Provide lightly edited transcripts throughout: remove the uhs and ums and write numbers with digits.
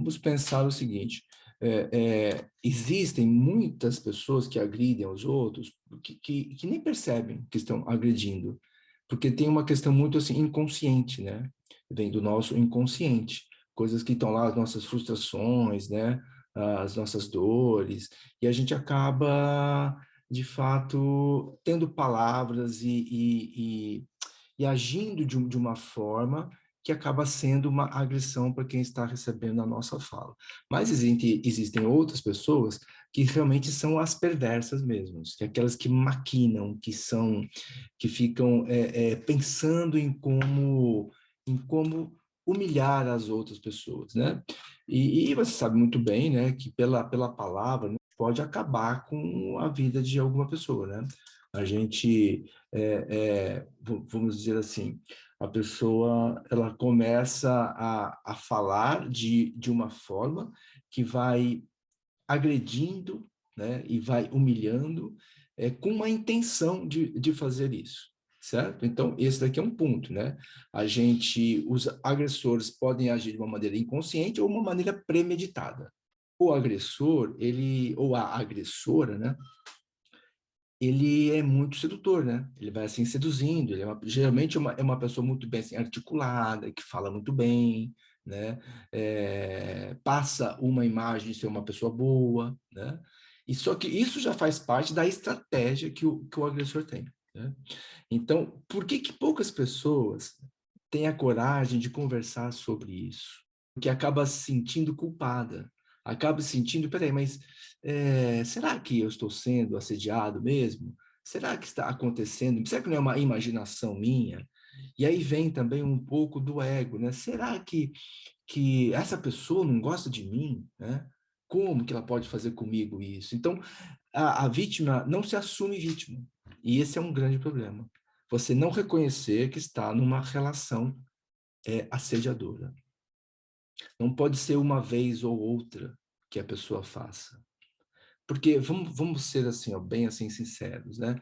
vamos pensar o seguinte, existem muitas pessoas que agridem aos outros que nem percebem que estão agredindo, porque tem uma questão muito assim inconsciente, né? Vem do nosso inconsciente, coisas que estão lá, as nossas frustrações, né? As nossas dores, e a gente acaba, de fato, tendo palavras e agindo de uma forma que acaba sendo uma agressão para quem está recebendo a nossa fala. Mas existem outras pessoas que realmente são as perversas mesmo, que é aquelas que maquinam, que ficam pensando em como humilhar as outras pessoas, né? E você sabe muito bem, né, que pela palavra, né, pode acabar com a vida de alguma pessoa, né? A gente, vamos dizer assim, a pessoa ela começa a falar de uma forma que vai agredindo, né, e vai humilhando, com uma intenção de fazer isso, certo? Então, esse daqui é um ponto, né? Os agressores podem agir de uma maneira inconsciente ou uma maneira premeditada. O agressor, ou a agressora, né? Ele é muito sedutor, né? Ele vai assim seduzindo, geralmente é uma pessoa muito bem assim, articulada, que fala muito bem, né? Passa uma imagem de ser uma pessoa boa, né? E só que isso já faz parte da estratégia que o agressor tem, né? Então, por que poucas pessoas têm a coragem de conversar sobre isso? Porque acaba se sentindo culpada, acaba se sentindo, peraí, mas será que eu estou sendo assediado mesmo? Será que está acontecendo? Será que não é uma imaginação minha? E aí vem também um pouco do ego, né? Será que essa pessoa não gosta de mim, né? Como que ela pode fazer comigo isso? Então, a vítima não se assume vítima. E esse é um grande problema. Você não reconhecer que está numa relação assediadora. Não pode ser uma vez ou outra que a pessoa faça. Porque vamos ser assim, ó, bem assim sinceros, né?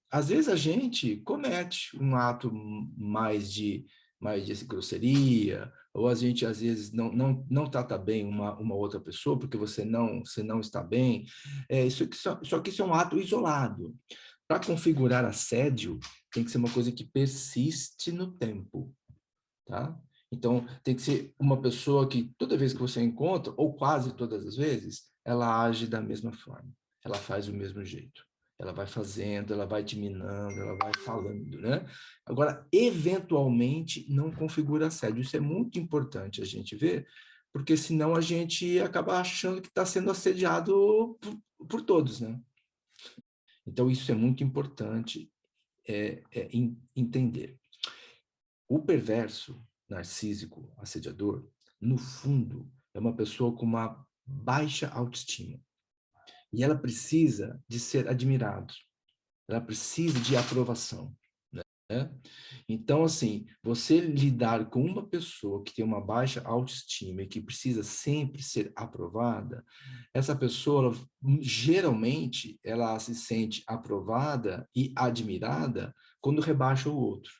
Às vezes a gente comete um ato mais de assim, grosseria, ou a gente às vezes não trata bem uma outra pessoa porque você não está bem. Só que isso é um ato isolado. Para configurar assédio, tem que ser uma coisa que persiste no tempo, tá? Então, tem que ser uma pessoa que toda vez que você encontra, ou quase todas as vezes, ela age da mesma forma. Ela faz do mesmo jeito. Ela vai fazendo, ela vai te minando, ela vai falando, né? Agora, eventualmente, não configura assédio. Isso é muito importante a gente ver, porque senão a gente acaba achando que está sendo assediado por todos, né? Então, isso é muito importante entender. O perverso, narcísico, assediador, no fundo, é uma pessoa com uma baixa autoestima. E ela precisa de ser admirado. Ela precisa de aprovação, né? Então, assim, você lidar com uma pessoa que tem uma baixa autoestima e que precisa sempre ser aprovada, essa pessoa, geralmente, ela se sente aprovada e admirada quando rebaixa o outro.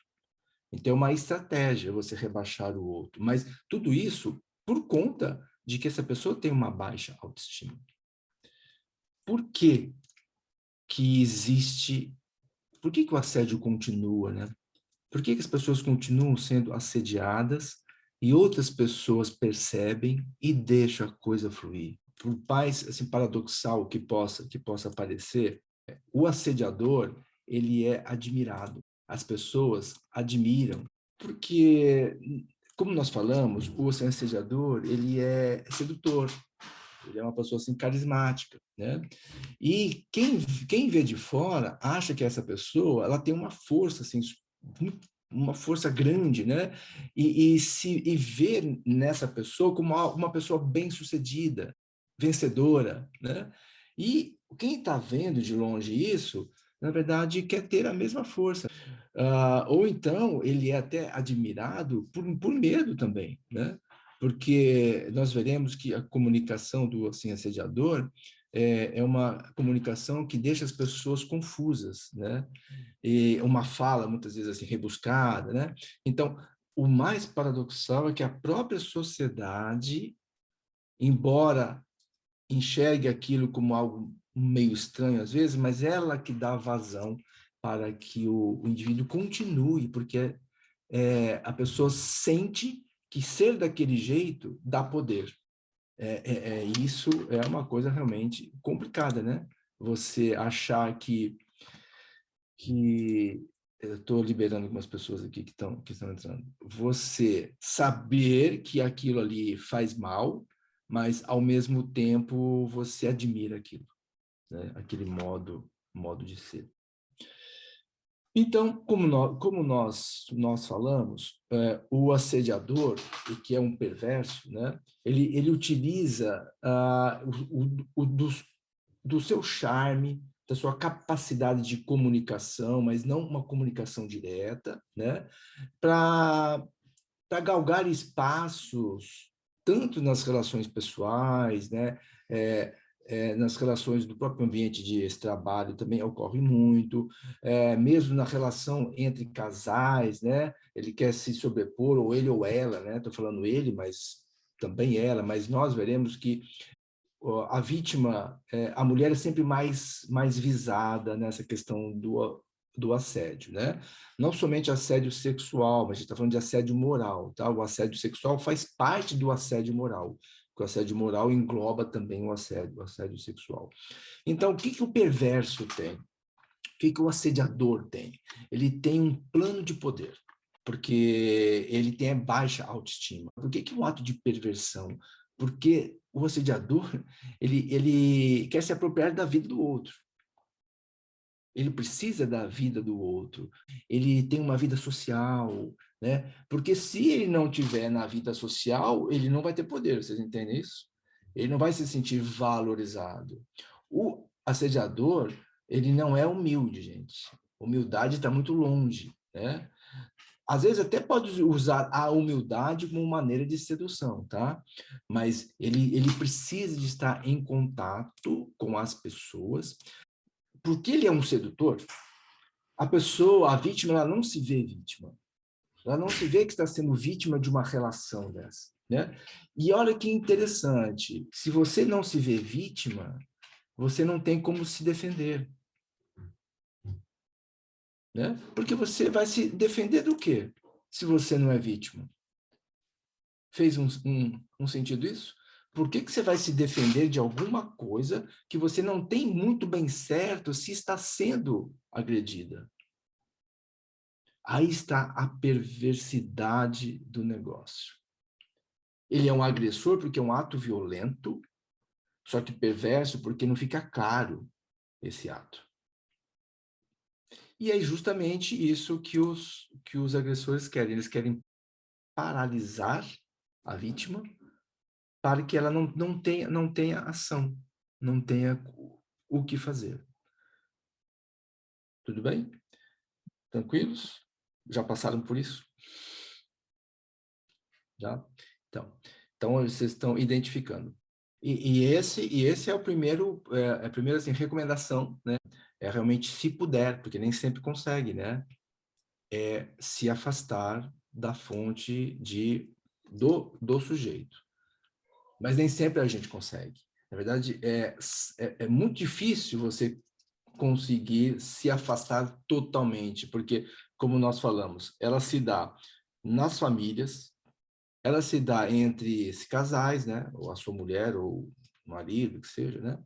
Então, é uma estratégia você rebaixar o outro. Mas tudo isso por conta de que essa pessoa tem uma baixa autoestima. Por que que existe... Por que o assédio continua, né? Por que as pessoas continuam sendo assediadas e outras pessoas percebem e deixam a coisa fluir? Por mais assim, paradoxal que possa parecer, o assediador, ele é admirado. As pessoas admiram, porque, como nós falamos, o assediador, ele é sedutor, ele é uma pessoa assim carismática, né? E quem vê de fora acha que essa pessoa, ela tem uma força assim, uma força grande, né? E ver nessa pessoa como uma pessoa bem-sucedida, vencedora, né? E quem está vendo de longe isso, na verdade, quer ter a mesma força. Ou então, ele é até admirado por medo também, né? Porque nós veremos que a comunicação do assim, assediador é uma comunicação que deixa as pessoas confusas, né? E uma fala, muitas vezes, assim, rebuscada, né? Então, o mais paradoxal é que a própria sociedade, embora enxergue aquilo como algo meio estranho às vezes, mas ela que dá vazão para que o indivíduo continue, porque a pessoa sente que ser daquele jeito dá poder. Isso é uma coisa realmente complicada, né? Você achar que eu estou liberando algumas pessoas aqui que estão entrando. Você saber que aquilo ali faz mal, mas ao mesmo tempo você admira aquilo, né? Aquele modo de ser. Então, como nós falamos, o assediador, que é um perverso, né? Ele utiliza do seu charme, da sua capacidade de comunicação, mas não uma comunicação direta, né? Para galgar espaços, tanto nas relações pessoais, né? Nas relações do próprio ambiente de esse trabalho também ocorre muito, mesmo na relação entre casais, né? Ele quer se sobrepor, ou ele ou ela, né? Estou falando ele, mas também ela, mas nós veremos que a vítima, a mulher é sempre mais visada nessa questão do assédio, né? Não somente assédio sexual, mas a gente está falando de assédio moral, tá? O assédio sexual faz parte do assédio moral, porque o assédio moral engloba também o assédio sexual. Então, o que o perverso tem? O que o assediador tem? Ele tem um plano de poder, porque ele tem baixa autoestima. Por que um ato de perversão? Porque o assediador, ele quer se apropriar da vida do outro. Ele precisa da vida do outro. Ele tem uma vida social, né? Porque se ele não tiver na vida social, ele não vai ter poder, vocês entendem isso? Ele não vai se sentir valorizado. O assediador, ele não é humilde, gente. Humildade está muito longe, né? Às vezes até pode usar a humildade como maneira de sedução, tá? Mas ele precisa de estar em contato com as pessoas, porque ele é um sedutor. A pessoa, a vítima, ela não se vê vítima. Ela não se vê que está sendo vítima de uma relação dessa, né? E olha que interessante, se você não se vê vítima, você não tem como se defender, né? Porque você vai se defender do quê? Se você não é vítima. Fez um sentido isso? Por que você vai se defender de alguma coisa que você não tem muito bem certo se está sendo agredida? Aí está a perversidade do negócio. Ele é um agressor porque é um ato violento, só que perverso porque não fica claro esse ato. E é justamente isso que os agressores querem. Eles querem paralisar a vítima para que ela não tenha ação, não tenha o que fazer. Tudo bem? Tranquilos? Já passaram por isso? Já? Então vocês estão identificando. E esse é o primeiro, a primeira assim, recomendação, né? É realmente, se puder, porque nem sempre consegue, né? É se afastar da fonte do sujeito. Mas nem sempre a gente consegue. Na verdade, é muito difícil você conseguir se afastar totalmente, porque, como nós falamos, ela se dá nas famílias, ela se dá entre casais, né? Ou a sua mulher, ou o marido, que seja, né?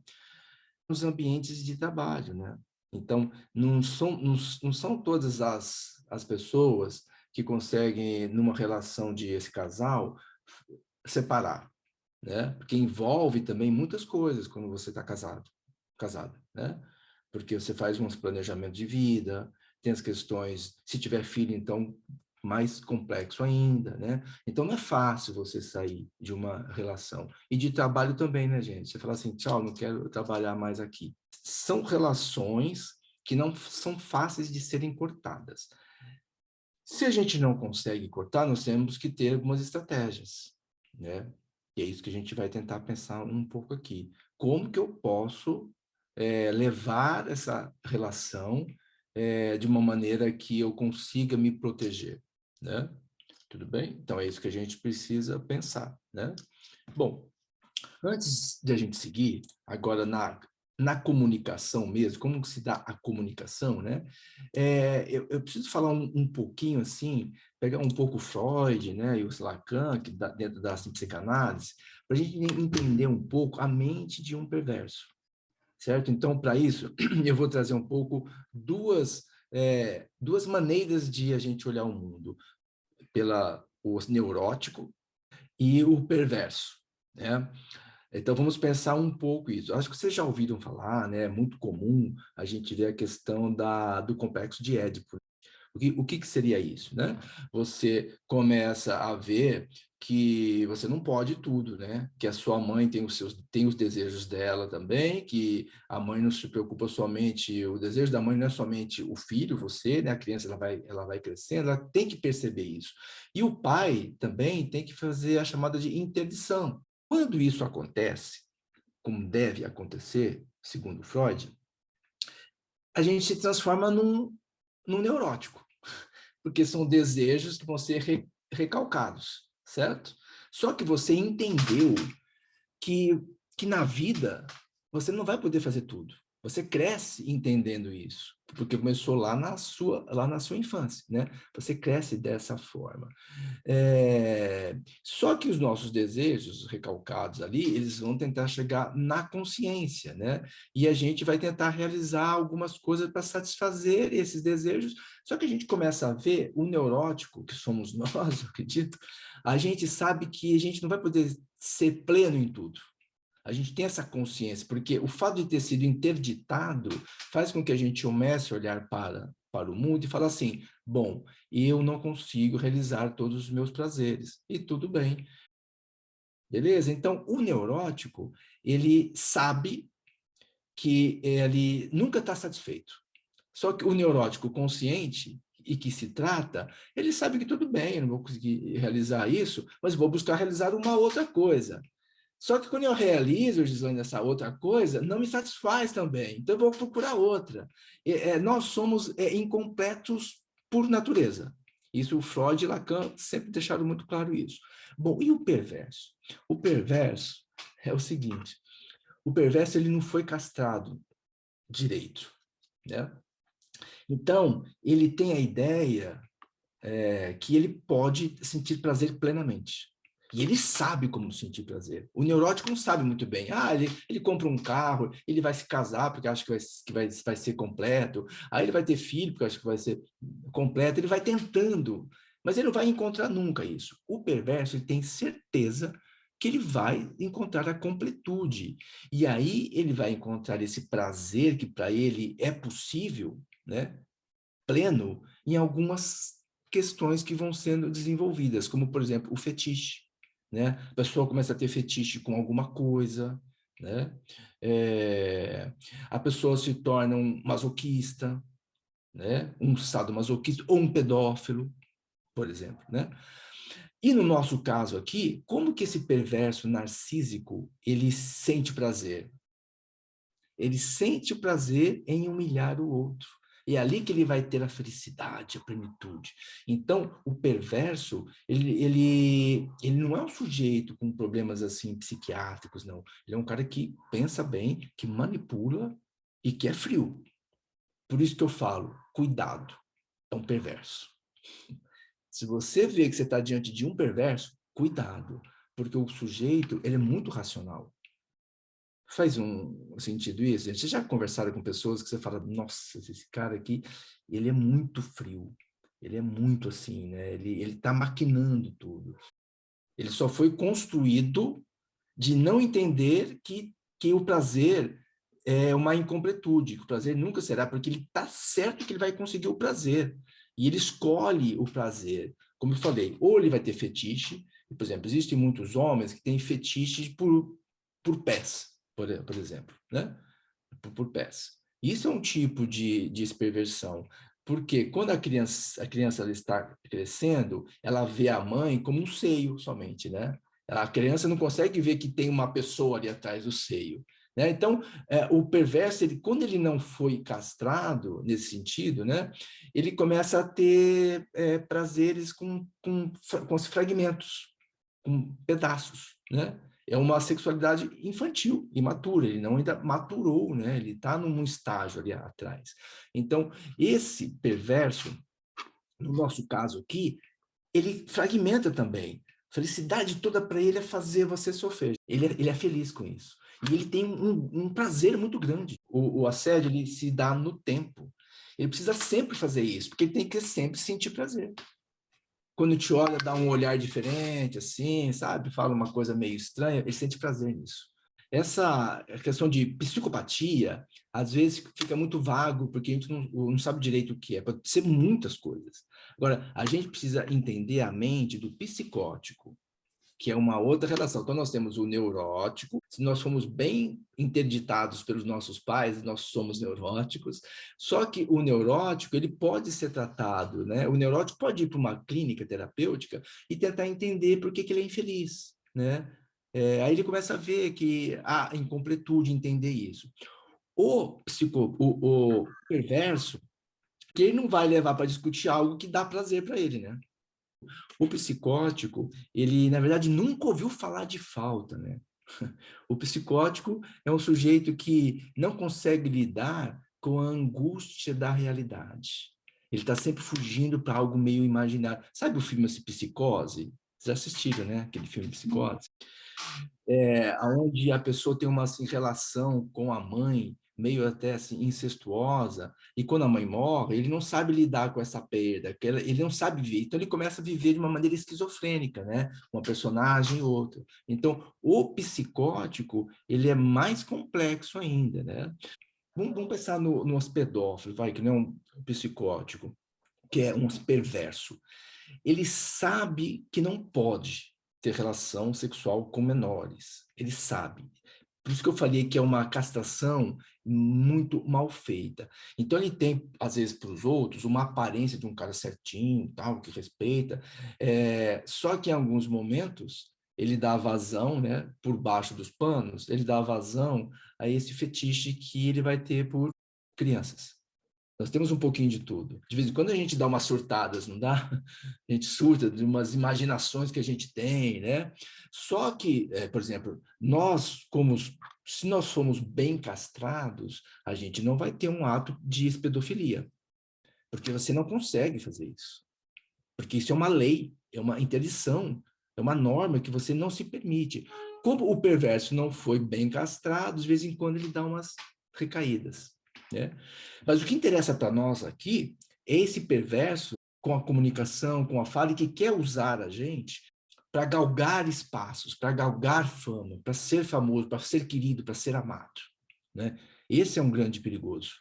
Nos ambientes de trabalho, né? Então, não são todas as pessoas que conseguem, numa relação de esse casal, separar, né? Porque envolve também muitas coisas quando você está casada, né? Porque você faz uns planejamentos de vida, tem as questões, se tiver filho, então mais complexo ainda, né? Então não é fácil você sair de uma relação. E de trabalho também, né, gente? Você fala assim, tchau, não quero trabalhar mais aqui. São relações que não são fáceis de serem cortadas. Se a gente não consegue cortar, nós temos que ter algumas estratégias, né? E é isso que a gente vai tentar pensar um pouco aqui. Como que eu posso levar essa relação de uma maneira que eu consiga me proteger, né? Tudo bem? Então, é isso que a gente precisa pensar, né? Bom, antes de a gente seguir, agora na comunicação mesmo, como que se dá a comunicação, né? Eu preciso falar um pouquinho, assim, pegar um pouco Freud, né, e o Lacan, que dentro da psicanálise, para a gente entender um pouco a mente de um perverso, certo? Então, para isso, eu vou trazer um pouco duas maneiras de a gente olhar o mundo, pela o neurótico e o perverso, né? Então, vamos pensar um pouco isso. Acho que vocês já ouviram falar, né? É muito comum a gente ver a questão do complexo de Édipo. O que seria isso, né? Você começa a ver que você não pode tudo, né? Que a sua mãe tem os desejos dela também, que a mãe não se preocupa somente, o desejo da mãe não é somente o filho, você, né? A criança ela vai crescendo, ela tem que perceber isso. E o pai também tem que fazer a chamada de interdição. Quando isso acontece, como deve acontecer, segundo Freud, a gente se transforma num neurótico, porque são desejos que vão ser recalcados, certo? Só que você entendeu que, que na vida você não vai poder fazer tudo. Você cresce entendendo isso, porque começou lá na sua infância, né? Você cresce dessa forma. Só que os nossos desejos recalcados ali, eles vão tentar chegar na consciência, né? E a gente vai tentar realizar algumas coisas para satisfazer esses desejos. Só que a gente começa a ver o neurótico, que somos nós, eu acredito, a gente sabe que a gente não vai poder ser pleno em tudo. A gente tem essa consciência, porque o fato de ter sido interditado faz com que a gente comece a olhar para o mundo e falar assim, bom, eu não consigo realizar todos os meus prazeres, e tudo bem, beleza? Então, o neurótico, ele sabe que ele nunca está satisfeito. Só que o neurótico consciente, e que se trata, ele sabe que tudo bem, eu não vou conseguir realizar isso, mas vou buscar realizar uma outra coisa. Só que quando eu realizo, Gislaine, essa outra coisa, não me satisfaz também. Então, eu vou procurar outra. Nós somos incompletos por natureza. Isso o Freud e Lacan sempre deixaram muito claro isso. Bom, e o perverso? O perverso é o seguinte, o perverso ele não foi castrado direito, né? Então, ele tem a ideia que ele pode sentir prazer plenamente. E ele sabe como sentir prazer. O neurótico não sabe muito bem. Ele compra um carro, ele vai se casar porque acha que vai ser completo. Aí ele vai ter filho porque acha que vai ser completo. Ele vai tentando, mas ele não vai encontrar nunca isso. O perverso ele tem certeza que ele vai encontrar a completude. E aí ele vai encontrar esse prazer que para ele é possível, né? Pleno, em algumas questões que vão sendo desenvolvidas, como, por exemplo, o fetiche, né? A pessoa começa a ter fetiche com alguma coisa, né? A pessoa se torna um masoquista, né? Um sadomasoquista ou um pedófilo, por exemplo, né? E no nosso caso aqui, como que esse perverso narcísico, ele sente prazer? Ele sente o prazer em humilhar o outro. E é ali que ele vai ter a felicidade, a plenitude. Então, o perverso, ele não é um sujeito com problemas assim psiquiátricos, não. Ele é um cara que pensa bem, que manipula e que é frio. Por isso que eu falo, cuidado, é um perverso. Se você vê que você está diante de um perverso, cuidado, porque o sujeito ele é muito racional. Faz um sentido isso? Vocês já conversaram com pessoas que você fala, nossa, esse cara aqui, ele é muito frio, ele é muito assim, né? Ele está maquinando tudo. Ele só foi construído de não entender que o prazer é uma incompletude, que o prazer nunca será, porque ele está certo que ele vai conseguir o prazer. E ele escolhe o prazer. Como eu falei, ou ele vai ter fetiche, por exemplo, existem muitos homens que têm fetiche por pés, por exemplo, né? Por pés. Isso é um tipo de perversão, porque quando a criança ela está crescendo, ela vê a mãe como um seio somente, né? A criança não consegue ver que tem uma pessoa ali atrás do seio. né? Então, o perverso, quando ele não foi castrado nesse sentido, né, ele começa a ter prazeres com os fragmentos, com pedaços, né? É uma sexualidade infantil, imatura, ele não ainda maturou, né? Ele está num estágio ali atrás. Então, esse perverso, no nosso caso aqui, ele fragmenta também. A felicidade toda para ele é fazer você sofrer. Ele é feliz com isso. E ele tem um prazer muito grande. O assédio, ele se dá no tempo. Ele precisa sempre fazer isso, porque ele tem que sempre sentir prazer. Quando te olha, dá um olhar diferente, assim, sabe? Fala uma coisa meio estranha, ele sente prazer nisso. Essa questão de psicopatia, às vezes fica muito vago, porque a gente não sabe direito o que é, pode ser muitas coisas. Agora, a gente precisa entender a mente do psicótico, que é uma outra relação. Então, nós temos o neurótico, se nós fomos bem interditados pelos nossos pais, nós somos neuróticos, só que o neurótico, ele pode ser tratado, né? O neurótico pode ir para uma clínica terapêutica e tentar entender por que ele é infeliz, né? Aí ele começa a ver que há incompletude, entender isso. O perverso, que ele não vai levar para discutir algo que dá prazer para ele, né? O psicótico, ele, na verdade, nunca ouviu falar de falta, né? O psicótico é um sujeito que não consegue lidar com a angústia da realidade. Ele está sempre fugindo para algo meio imaginário. Sabe o filme assim, Psicose? Vocês já assistiram, né? Aquele filme Psicose? Onde a pessoa tem uma assim, relação com a mãe meio até assim incestuosa, e quando a mãe morre, ele não sabe lidar com essa perda, ele não sabe viver, então ele começa a viver de uma maneira esquizofrênica, né? Uma personagem e outra. Então, o psicótico, ele é mais complexo ainda, né? Vamos pensar nos pedófilos, vai, que não é um psicótico, que é um perverso. Ele sabe que não pode ter relação sexual com menores. Ele sabe. Por isso que eu falei que é uma castração muito mal feita. Então ele tem, às vezes, para os outros, uma aparência de um cara certinho, tal, que respeita. Só que em alguns momentos ele dá vazão, né, por baixo dos panos, ele dá vazão a esse fetiche que ele vai ter por crianças. Nós temos um pouquinho de tudo. De vez em quando a gente dá umas surtadas, não dá? A gente surta de umas imaginações que a gente tem, né? Só que, por exemplo, se nós formos bem castrados, a gente não vai ter um ato de pedofilia, porque você não consegue fazer isso. Porque isso é uma lei, é uma interdição, é uma norma que você não se permite. Como o perverso não foi bem castrado, de vez em quando ele dá umas recaídas, né? Mas o que interessa para nós aqui é esse perverso com a comunicação, com a fala, e que quer usar a gente para galgar espaços, para galgar fama, para ser famoso, para ser querido, para ser amado, né? Esse é um grande perigoso.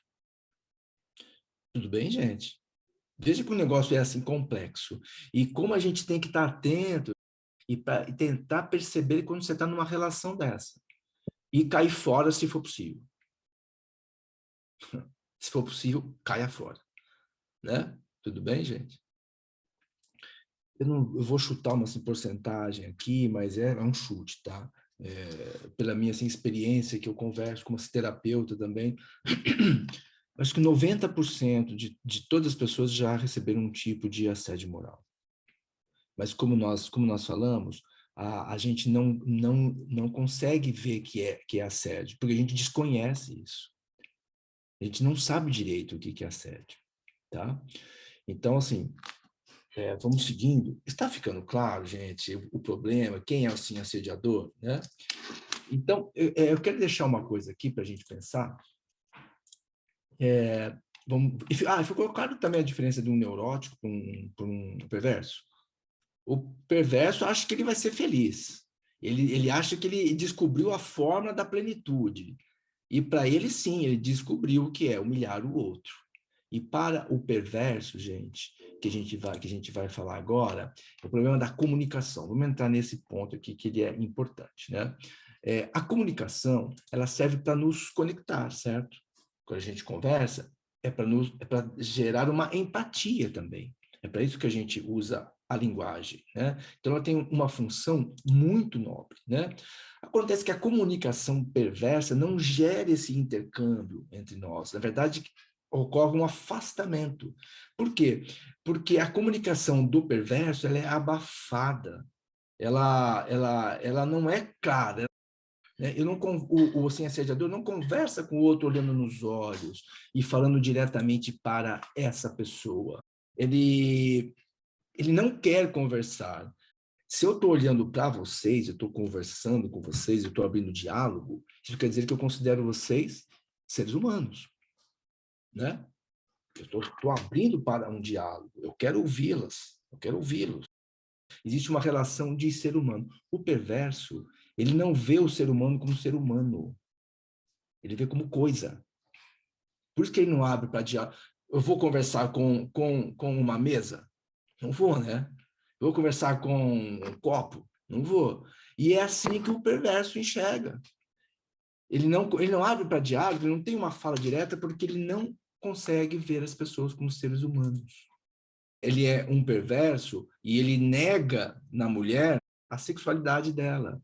Tudo bem, gente? Veja que o negócio é assim complexo. E como a gente tem que estar atento e tentar perceber quando você está numa relação dessa. E cair fora se for possível. Se for possível, caia fora. Né? Tudo bem, gente? Eu vou chutar uma assim, porcentagem aqui, mas é um chute, tá? Pela minha assim, experiência, que eu converso com uma terapeuta também, acho que 90% de todas as pessoas já receberam um tipo de assédio moral. Mas como nós falamos, a gente não consegue ver que é assédio, porque a gente desconhece isso. A gente não sabe direito o que é assédio, tá? Então, assim, vamos seguindo. Está ficando claro, gente, o problema, quem é, assim, assediador, né? Então, eu quero deixar uma coisa aqui para a gente pensar. Ficou claro também a diferença de um neurótico para um perverso? O perverso acha que ele vai ser feliz. Ele acha que ele descobriu a forma da plenitude. E para ele, sim, ele descobriu o que é humilhar o outro. E para o perverso, gente, que a gente vai falar agora, é o problema da comunicação. Vamos entrar nesse ponto aqui que ele é importante, né? A comunicação, ela serve para nos conectar, certo? Quando a gente conversa, é para gerar uma empatia também. É para isso que a gente usa a linguagem, né? Então, ela tem uma função muito nobre, né? Acontece que a comunicação perversa não gera esse intercâmbio entre nós. Na verdade, ocorre um afastamento. Por quê? Porque a comunicação do perverso, ela é abafada. Ela não é clara, né? Eu não, o assim, assediador não conversa com o outro olhando nos olhos e falando diretamente para essa pessoa. Ele não quer conversar. Se eu estou olhando para vocês, eu estou conversando com vocês, eu estou abrindo diálogo, isso quer dizer que eu considero vocês seres humanos, né? Eu estou abrindo para um diálogo, eu quero ouvi-las, eu quero ouvi-los. Existe uma relação de ser humano. O perverso, ele não vê o ser humano como ser humano, ele vê como coisa. Por isso que ele não abre para diálogo. Eu vou conversar com uma mesa? Não vou, né? Eu vou conversar com um copo? Não vou. E é assim que o perverso enxerga. Ele não abre para diálogo, ele não tem uma fala direta, porque ele não consegue ver as pessoas como seres humanos. Ele é um perverso e ele nega na mulher a sexualidade dela.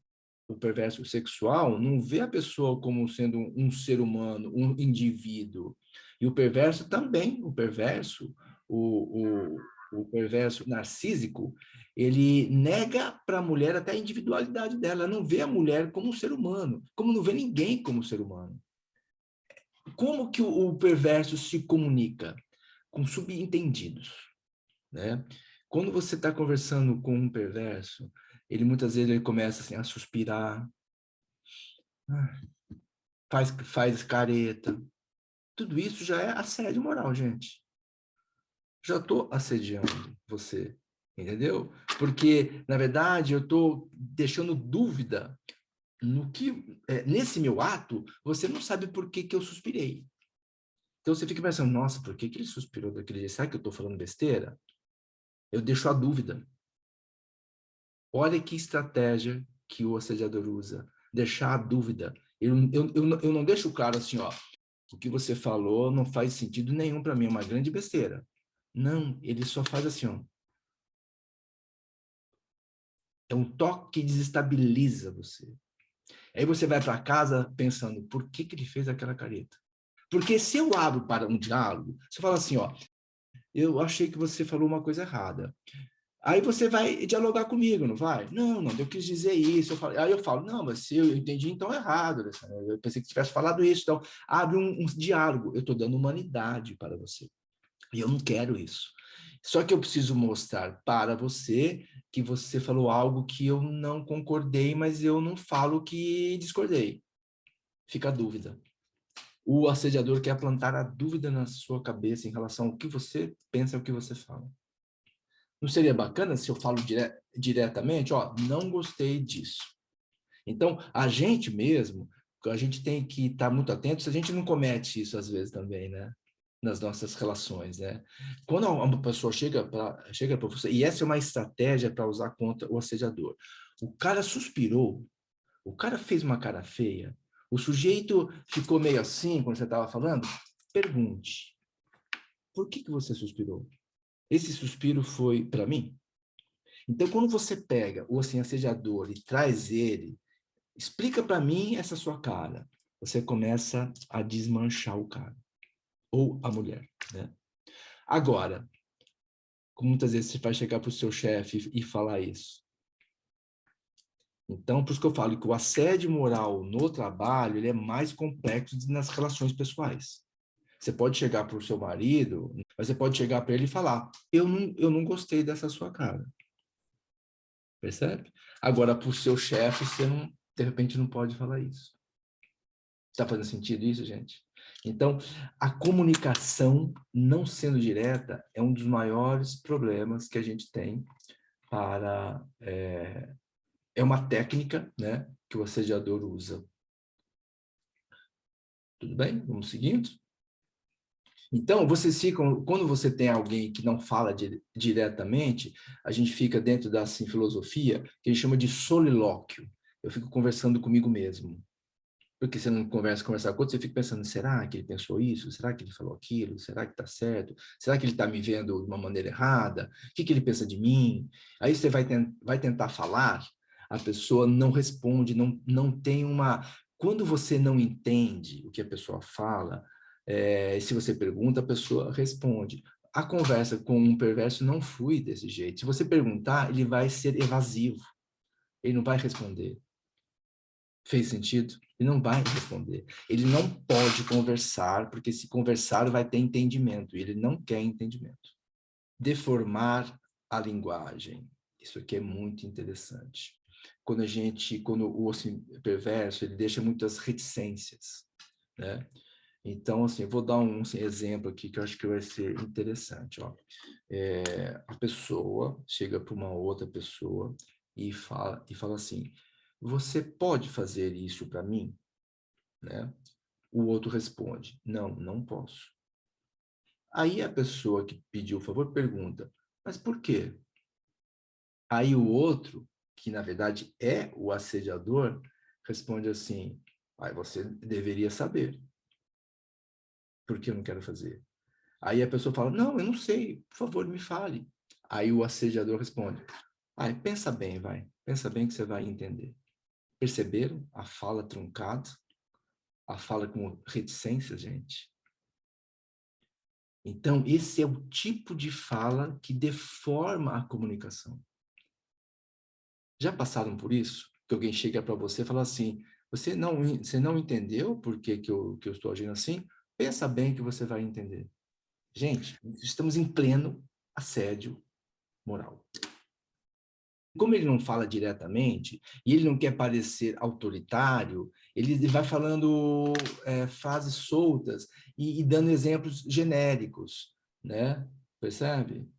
O perverso sexual não vê a pessoa como sendo um ser humano, um indivíduo. E o perverso também, o perverso narcísico, ele nega para a mulher até a individualidade dela, ela não vê a mulher como um ser humano, como não vê ninguém como ser humano. Como que o perverso se comunica? Com subentendidos, né? Quando você está conversando com um perverso, ele muitas vezes ele começa assim, a suspirar, faz careta. Tudo isso já é assédio moral, gente. Já estou assediando você, entendeu? Porque, na verdade, eu estou deixando dúvida no que, nesse meu ato, você não sabe por que eu suspirei. Então você fica pensando, nossa, por que ele suspirou daquele jeito? Será que eu estou falando besteira? Eu deixo a dúvida. Olha que estratégia que o assediador usa. Deixar a dúvida. Eu não deixo claro assim, ó, o que você falou não faz sentido nenhum para mim, é uma grande besteira. Não, ele só faz assim, ó. É um toque que desestabiliza você. Aí você vai para casa pensando, por que ele fez aquela careta? Porque se eu abro para um diálogo, você fala assim, ó, eu achei que você falou uma coisa errada. Aí você vai dialogar comigo, não vai? Não, eu quis dizer isso. Aí eu falo, não, mas se eu entendi, então é errado. Eu pensei que tivesse falado isso. Então, abre um diálogo. Eu estou dando humanidade para você. E eu não quero isso. Só que eu preciso mostrar para você que você falou algo que eu não concordei, mas eu não falo que discordei. Fica a dúvida. O assediador quer plantar a dúvida na sua cabeça em relação ao que você pensa e ao que você fala. Não seria bacana se eu falo diretamente, ó, não gostei disso. Então, a gente mesmo, a gente tem que estar muito atento se a gente não comete isso às vezes também, né? Nas nossas relações, né? Quando uma pessoa chega para você, e essa é uma estratégia para usar contra o assediador. O cara suspirou, o cara fez uma cara feia, o sujeito ficou meio assim quando você estava falando, pergunte, por que você suspirou? Esse suspiro foi para mim? Então, quando você pega o assim, assediador e traz ele, explica para mim essa sua cara, você começa a desmanchar o cara, ou a mulher, né? Agora, muitas vezes você vai chegar para o seu chefe e falar isso. Então, por isso que eu falo que o assédio moral no trabalho ele é mais complexo nas relações pessoais. Você pode chegar para o seu marido, mas você pode chegar para ele e falar, eu não gostei dessa sua cara. Percebe? Agora, para o seu chefe, você não, de repente não pode falar isso. Está fazendo sentido isso, gente? Então, a comunicação não sendo direta é um dos maiores problemas que a gente tem para... É uma técnica, né, que o assediador usa. Tudo bem? Vamos seguindo? Então, vocês ficam... Quando você tem alguém que não fala diretamente, a gente fica dentro da assim, filosofia que a gente chama de solilóquio. Eu fico conversando comigo mesmo. Porque você não conversar com outro, você fica pensando, será que ele pensou isso? Será que ele falou aquilo? Será que está certo? Será que ele está me vendo de uma maneira errada? O que ele pensa de mim? Aí você vai tentar falar, a pessoa não responde, não tem uma... Quando você não entende o que a pessoa fala, se você pergunta, a pessoa responde. A conversa com um perverso não flui desse jeito. Se você perguntar, ele vai ser evasivo. Ele não vai responder. Fez sentido? Ele não vai responder. Ele não pode conversar, porque se conversar vai ter entendimento, e ele não quer entendimento. Deformar a linguagem. Isso aqui é muito interessante. Quando o assim, perverso, ele deixa muitas reticências, né? Então, assim, eu vou dar um assim, exemplo aqui que eu acho que vai ser interessante. Ó. A pessoa chega para uma outra pessoa e fala assim, você pode fazer isso para mim? Né? O outro responde, não, não posso. Aí a pessoa que pediu o favor pergunta, mas por quê? Aí o outro, que na verdade é o assediador, responde assim, você deveria saber. Por que eu não quero fazer? Aí a pessoa fala, não, eu não sei, por favor, me fale. Aí o assediador responde, pensa bem, vai. Pensa bem que você vai entender. Perceberam a fala truncada? A fala com reticência, gente? Então, esse é o tipo de fala que deforma a comunicação. Já passaram por isso? Que alguém chega para você e fala assim, você não entendeu por que eu estou agindo assim? Pensa bem que você vai entender. Gente, estamos em pleno assédio moral. Como ele não fala diretamente, e ele não quer parecer autoritário, ele vai falando frases soltas e dando exemplos genéricos, né? Percebe?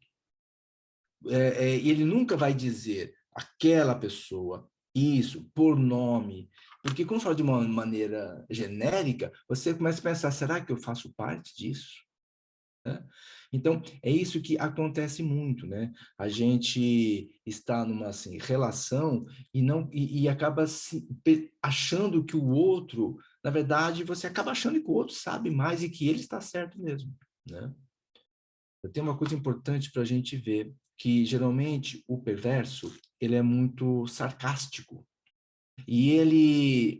E ele nunca vai dizer aquela pessoa, isso, por nome, porque quando fala de uma maneira genérica, você começa a pensar, será que eu faço parte disso? Né? Então, é isso que acontece muito, né? A gente está numa assim, relação e acaba achando que o outro, na verdade, você acaba achando que o outro sabe mais e que ele está certo mesmo, né? Tem uma coisa importante para a gente ver, que geralmente o perverso, ele é muito sarcástico. E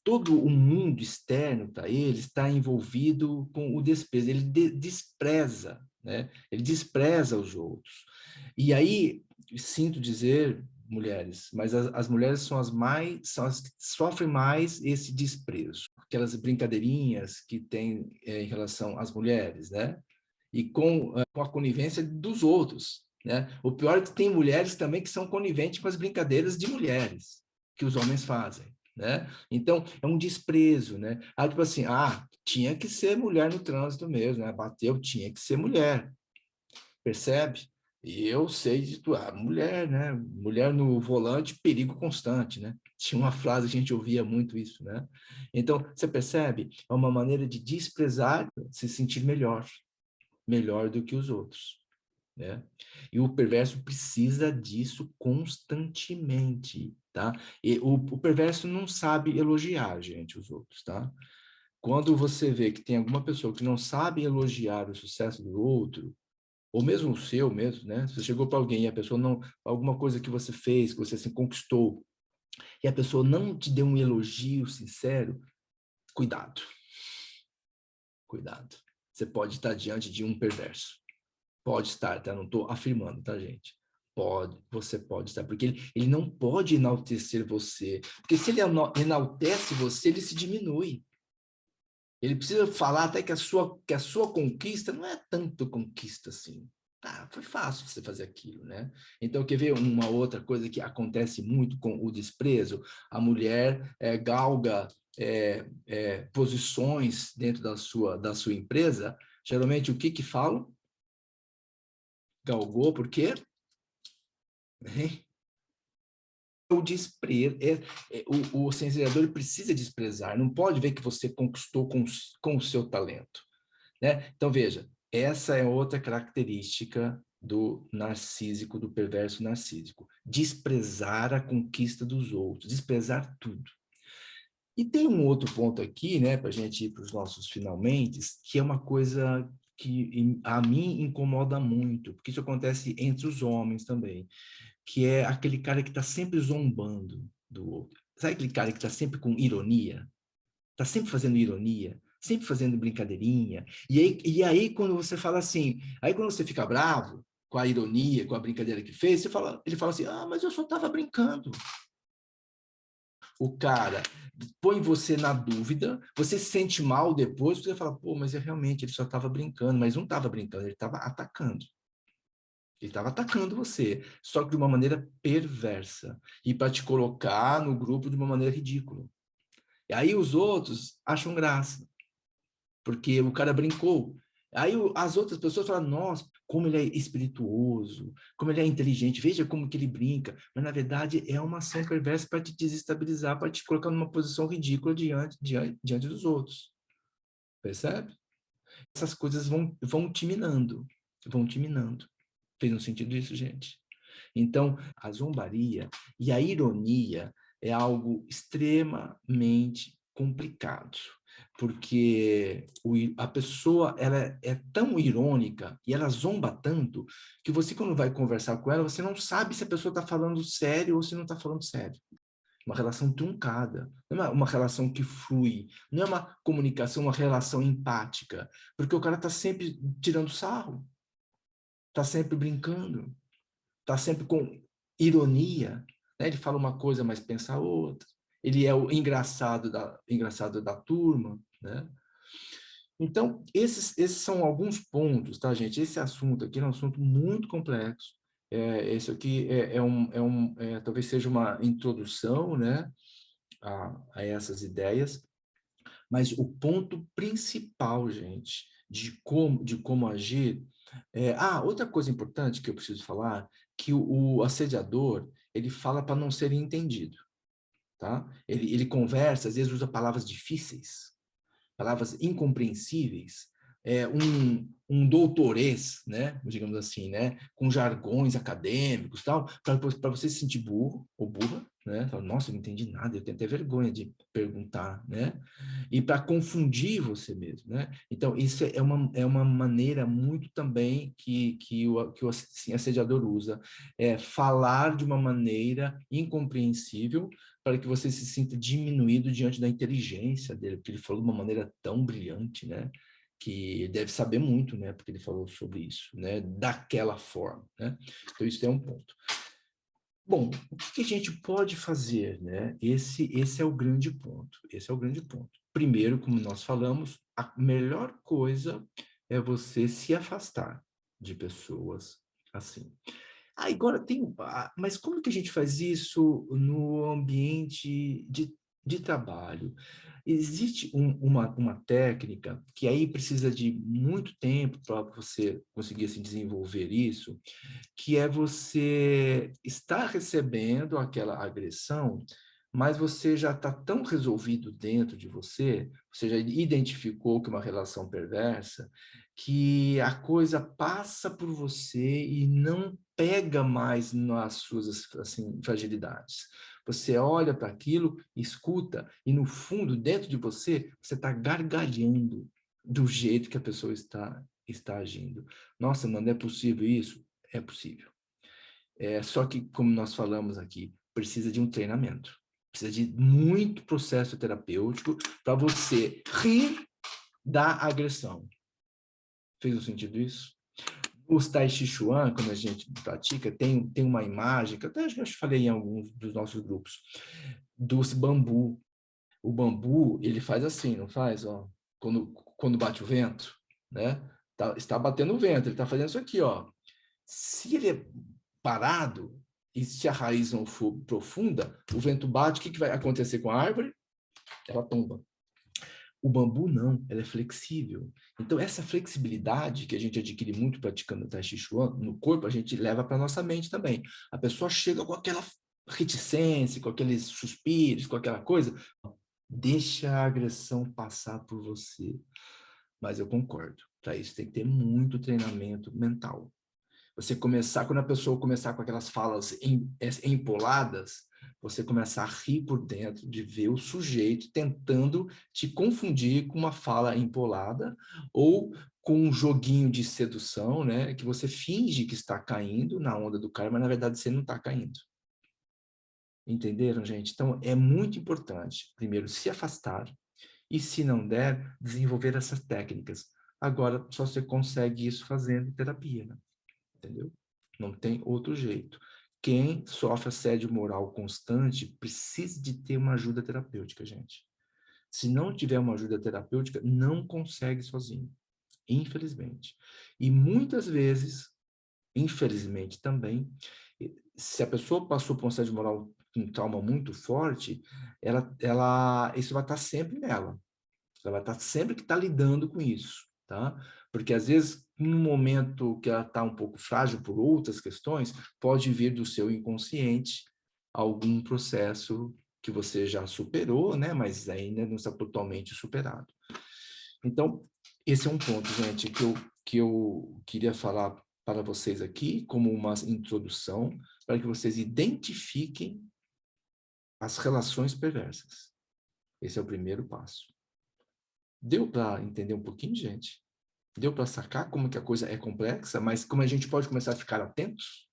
todo o mundo externo para ele está envolvido com o desprezo. Ele despreza, né? Ele despreza os outros. E aí, sinto dizer, mulheres, mas as mulheres são as que sofrem mais esse desprezo. Aquelas brincadeirinhas que tem em relação às mulheres, né? E com a conivência dos outros, né? O pior é que tem mulheres também que são coniventes com as brincadeiras de mulheres que os homens fazem, né? Então, é um desprezo, né? Tipo assim, tinha que ser mulher no trânsito mesmo, né? Bateu, tinha que ser mulher, percebe? E eu sei de mulher, né? Mulher no volante, perigo constante, né? Tinha uma frase, a gente ouvia muito isso, né? Então, você percebe? É uma maneira de desprezar, se sentir melhor do que os outros, né? E o perverso precisa disso constantemente, tá? E o perverso não sabe elogiar, gente, os outros, tá? Quando você vê que tem alguma pessoa que não sabe elogiar o sucesso do outro, ou mesmo o seu mesmo, né? Você chegou para alguém e a pessoa não, alguma coisa que você fez, que você se conquistou, e a pessoa não te deu um elogio sincero, cuidado. Cuidado. Você pode estar diante de um perverso. Pode estar, tá? Não estou afirmando, tá, gente? Você pode estar, porque ele não pode enaltecer você, porque se ele enaltece você, ele se diminui. Ele precisa falar até que a sua conquista não é tanto conquista assim. Foi fácil você fazer aquilo, né? Então, quer ver uma outra coisa que acontece muito com o desprezo? A mulher galga posições dentro da sua empresa. Geralmente, o que falam? Galgou, por quê? O desprezo, o sensibilizador precisa desprezar, não pode ver que você conquistou com o seu talento, né? Então, veja, essa é outra característica do narcísico, do perverso narcísico, desprezar a conquista dos outros, desprezar tudo. E tem um outro ponto aqui, né, para a gente ir para os nossos finalmente, que é uma coisa que a mim incomoda muito, porque isso acontece entre os homens também, que é aquele cara que está sempre zombando do outro. Sabe aquele cara que está sempre com ironia? Está sempre fazendo ironia, sempre fazendo brincadeirinha. E aí, quando você fala assim, aí quando você fica bravo com a ironia, com a brincadeira que fez, ele fala assim, ah, mas eu só estava brincando. O cara põe você na dúvida, você se sente mal depois, você fala, pô, mas realmente ele só estava brincando, mas não estava brincando, ele estava atacando. Ele estava atacando você, só que de uma maneira perversa, e para te colocar no grupo de uma maneira ridícula. E aí os outros acham graça, porque o cara brincou. Aí as outras pessoas falam, nossa, como ele é espirituoso, como ele é inteligente, veja como que ele brinca. Mas, na verdade, é uma ação perversa para te desestabilizar, para te colocar numa posição ridícula diante dos outros. Percebe? Essas coisas vão te minando, vão te minando. Fez um sentido isso, gente? Então, a zombaria e a ironia é algo extremamente complicado, porque a pessoa ela é tão irônica e ela zomba tanto que você, quando vai conversar com ela, você não sabe se a pessoa está falando sério ou se não está falando sério. Uma relação truncada, não é uma relação que flui, não é uma comunicação, uma relação empática, porque o cara está sempre tirando sarro, está sempre brincando, está sempre com ironia, né? Ele fala uma coisa, mas pensa outra. Ele é o engraçado da turma, né? Então, esses são alguns pontos, tá, gente? Esse assunto aqui é um assunto muito complexo. Esse aqui talvez seja uma introdução, né, a essas ideias, mas o ponto principal, gente, de como agir. Outra coisa importante que eu preciso falar, que o assediador, ele fala para não ser entendido, tá? Ele conversa, às vezes usa palavras difíceis, palavras incompreensíveis, um doutorês, né, digamos assim, né, com jargões acadêmicos, tal, para você se sentir burro ou burra, né, fala, nossa, eu não entendi nada, eu tenho até vergonha de perguntar, né, e para confundir você mesmo, né. Então isso é uma maneira muito também que o assim, assediador usa, falar de uma maneira incompreensível para que você se sinta diminuído diante da inteligência dele, porque ele falou de uma maneira tão brilhante, né? Que ele deve saber muito, né? Porque ele falou sobre isso, né? Daquela forma, né? Então, isso é um ponto. Bom, o que a gente pode fazer, né? Esse é o grande ponto. Esse é o grande ponto. Primeiro, como nós falamos, a melhor coisa é você se afastar de pessoas assim. Agora tem. Mas como que a gente faz isso no ambiente de trabalho? Existe uma técnica que aí precisa de muito tempo para você conseguir se desenvolver isso, que é você estar recebendo aquela agressão, mas você já está tão resolvido dentro de você já identificou que é uma relação perversa, que a coisa passa por você e não pega mais nas suas assim, fragilidades. Você olha para aquilo, escuta, e no fundo, dentro de você, você está gargalhando do jeito que a pessoa está agindo. Nossa, não é possível isso? É possível. Só que, como nós falamos aqui, precisa de um treinamento. Precisa de muito processo terapêutico para você rir da agressão. Fez um sentido isso? Os Tai Chi Chuan, quando a gente pratica, tem uma imagem, que eu até acho que falei em alguns dos nossos grupos, dos bambu. O bambu, ele faz assim, não faz? Ó, quando bate o vento, né? Está batendo o vento, ele está fazendo isso aqui, ó. Se ele é parado, e se a raiz não for profunda, o vento bate, o que vai acontecer com a árvore? Ela tomba. O bambu não, ela é flexível. Então, essa flexibilidade que a gente adquire muito praticando o Tai Chi Chuan, no corpo, a gente leva para a nossa mente também. A pessoa chega com aquela reticência, com aqueles suspiros, com aquela coisa, deixa a agressão passar por você. Mas eu concordo, para isso tem que ter muito treinamento mental. Quando a pessoa começar com aquelas falas empoladas, você começar a rir por dentro de ver o sujeito tentando te confundir com uma fala empolada ou com um joguinho de sedução, né? Que você finge que está caindo na onda do cara, mas na verdade você não está caindo. Entenderam, gente? Então, é muito importante, primeiro, se afastar e, se não der, desenvolver essas técnicas. Agora, só você consegue isso fazendo terapia, né? Entendeu? Não tem outro jeito. Quem sofre assédio moral constante precisa de ter uma ajuda terapêutica, gente. Se não tiver uma ajuda terapêutica, não consegue sozinho, infelizmente. E muitas vezes, infelizmente também, se a pessoa passou por um assédio moral, um trauma muito forte, isso vai estar sempre nela. Ela vai estar sempre que está lidando com isso, tá? Porque às vezes, num momento que ela está um pouco frágil por outras questões, pode vir do seu inconsciente algum processo que você já superou, né? Mas ainda não está totalmente superado. Então, esse é um ponto, gente, que eu queria falar para vocês aqui, como uma introdução, para que vocês identifiquem as relações perversas. Esse é o primeiro passo. Deu para entender um pouquinho, gente? Deu para sacar como que a coisa é complexa, mas como a gente pode começar a ficar atentos?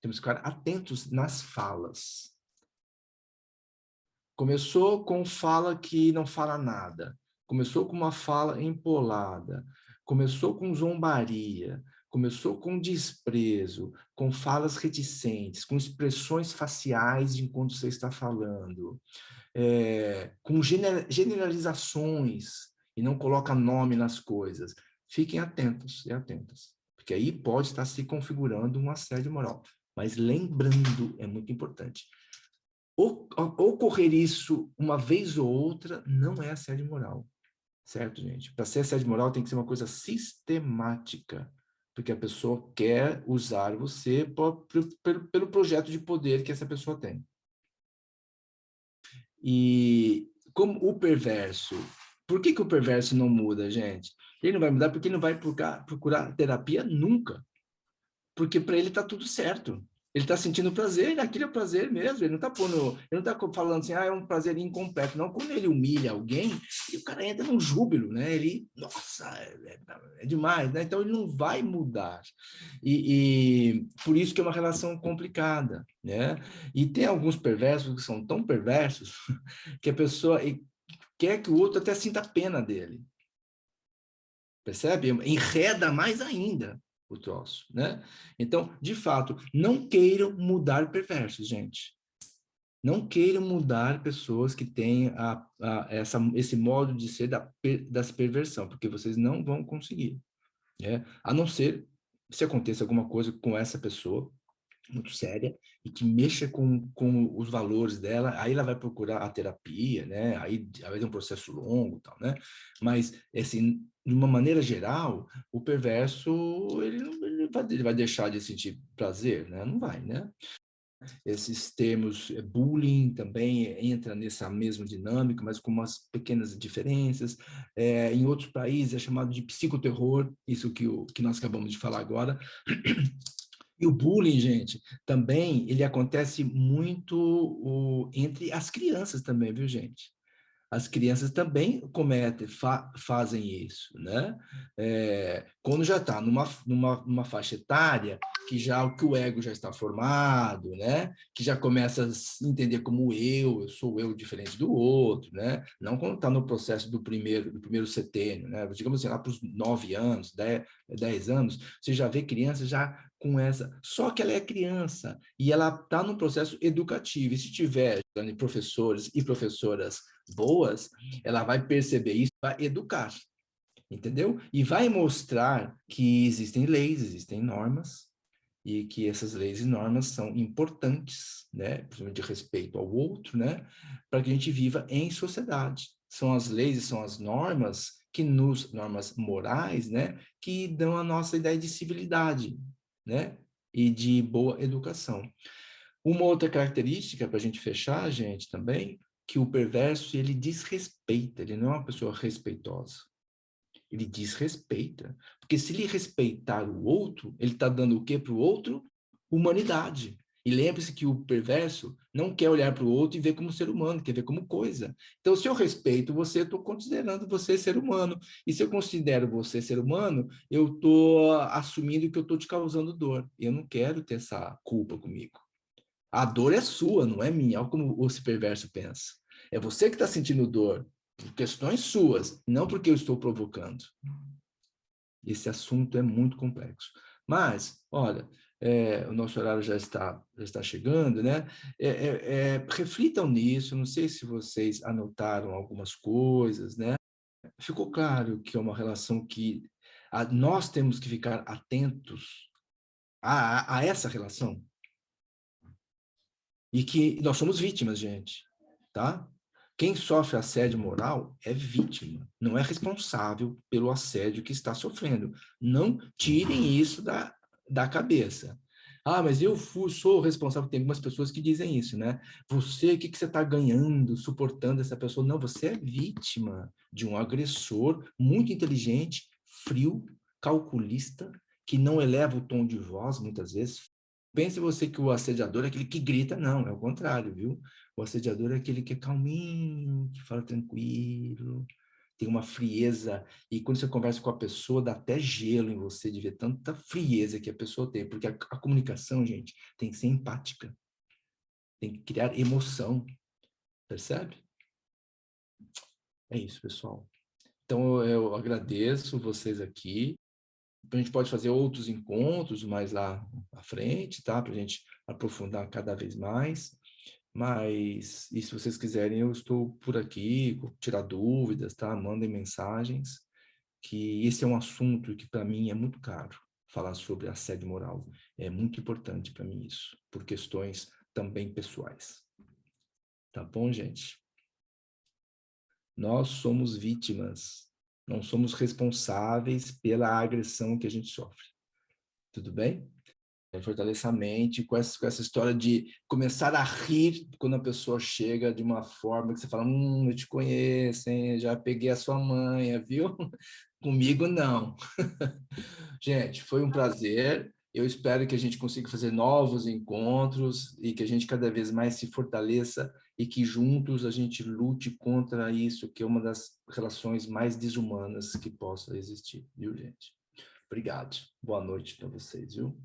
Temos que ficar atentos nas falas. Começou com fala que não fala nada. Começou com uma fala empolada. Começou com zombaria. Começou com desprezo, com falas reticentes, com expressões faciais enquanto você está falando, com generalizações e não coloca nome nas coisas. Fiquem atentos e atentas, porque aí pode estar se configurando um assédio moral. Mas lembrando, é muito importante, ocorrer isso uma vez ou outra não é assédio moral, certo, gente? Para ser assédio moral tem que ser uma coisa sistemática, porque a pessoa quer usar você pelo projeto de poder que essa pessoa tem. E como o perverso, por que o perverso não muda, gente? Ele não vai mudar porque ele não vai procurar terapia nunca. Porque para ele está tudo certo. Ele está sentindo prazer, aquilo é prazer mesmo. Ele não está falando assim, é um prazer incompleto. Não, quando ele humilha alguém, e o cara entra num júbilo, né? Ele, nossa, é demais, né? Então ele não vai mudar. E por isso que é uma relação complicada, né? E tem alguns perversos que são tão perversos que a pessoa quer que o outro até sinta pena dele. Percebe? Enreda mais ainda o troço, né? Então, de fato, não queiram mudar perversos, gente. Não queiram mudar pessoas que têm esse modo de ser das perversão, porque vocês não vão conseguir, né? A não ser se aconteça alguma coisa com essa pessoa muito séria e que mexa com os valores dela, aí ela vai procurar a terapia, né? Aí vai ter um processo longo, tal, né? Mas assim, de uma maneira geral, o perverso ele vai deixar de sentir prazer, né? Não vai, né? Esses termos, bullying também entra nessa mesma dinâmica, mas com umas pequenas diferenças. Em outros países é chamado de psicoterror, isso que nós acabamos de falar agora. E o bullying, gente, também ele acontece muito entre as crianças também, viu, gente? As crianças também fazem isso, né? Quando já está numa faixa etária que o ego já está formado, né? Que já começa a se entender como eu sou eu diferente do outro, né? Não quando está no processo do primeiro setênio, né? Digamos assim, lá para os 9 anos, 10 anos, você já vê criança já com essa... Só que ela é criança e ela está no processo educativo. E se tiver professores e professoras boas, ela vai perceber isso, vai educar, entendeu? E vai mostrar que existem leis, existem normas, e que essas leis e normas são importantes, né? Principalmente de respeito ao outro, né? Para que a gente viva em sociedade. São as leis e são as normas normas morais, né? Que dão a nossa ideia de civilidade, né? E de boa educação. Uma outra característica para a gente fechar, gente, também, que o perverso, ele desrespeita, ele não é uma pessoa respeitosa. Ele desrespeita. Porque se ele respeitar o outro, ele está dando o quê para o outro? Humanidade. E lembre-se que o perverso não quer olhar para o outro e ver como ser humano, quer ver como coisa. Então, se eu respeito você, eu estou considerando você ser humano. E se eu considero você ser humano, eu estou assumindo que eu estou te causando dor. E eu não quero ter essa culpa comigo. A dor é sua, não é minha. Olha como esse perverso pensa. É você que está sentindo dor por questões suas, não porque eu estou provocando. Esse assunto é muito complexo. Mas, olha, o nosso horário já está chegando, né? Reflitam nisso, não sei se vocês anotaram algumas coisas, né? Ficou claro que é uma relação que nós temos que ficar atentos a essa relação e que nós somos vítimas, gente, tá? Quem sofre assédio moral é vítima, não é responsável pelo assédio que está sofrendo. Não tirem isso da cabeça. Ah, mas sou responsável. Tem algumas pessoas que dizem isso, né? Você, o que você está ganhando suportando essa pessoa? Não, você é vítima de um agressor muito inteligente, frio, calculista, que não eleva o tom de voz, muitas vezes. Pense você que o assediador é aquele que grita, não, é o contrário, viu? O assediador é aquele que é calminho, que fala tranquilo, tem uma frieza, e quando você conversa com a pessoa, dá até gelo em você de ver tanta frieza que a pessoa tem, porque a comunicação, gente, tem que ser empática, tem que criar emoção, percebe? É isso, pessoal. Então, eu agradeço vocês aqui. A gente pode fazer outros encontros mais lá à frente, tá? Para a gente aprofundar cada vez mais. Mas, e se vocês quiserem, eu estou por aqui, tirar dúvidas, tá? Mandem mensagens, que esse é um assunto que para mim é muito caro, falar sobre assédio moral. É muito importante para mim isso, por questões também pessoais. Tá bom, gente? Nós somos vítimas, não somos responsáveis pela agressão que a gente sofre. Tudo bem? Fortaleça a mente com essa história de começar a rir quando a pessoa chega de uma forma que você fala, eu te conheço, hein? Já peguei a sua manha, viu? Comigo não. Gente, foi um prazer. Eu espero que a gente consiga fazer novos encontros e que a gente cada vez mais se fortaleça e que juntos a gente lute contra isso, que é uma das relações mais desumanas que possa existir, viu, gente? Obrigado. Boa noite para vocês, viu?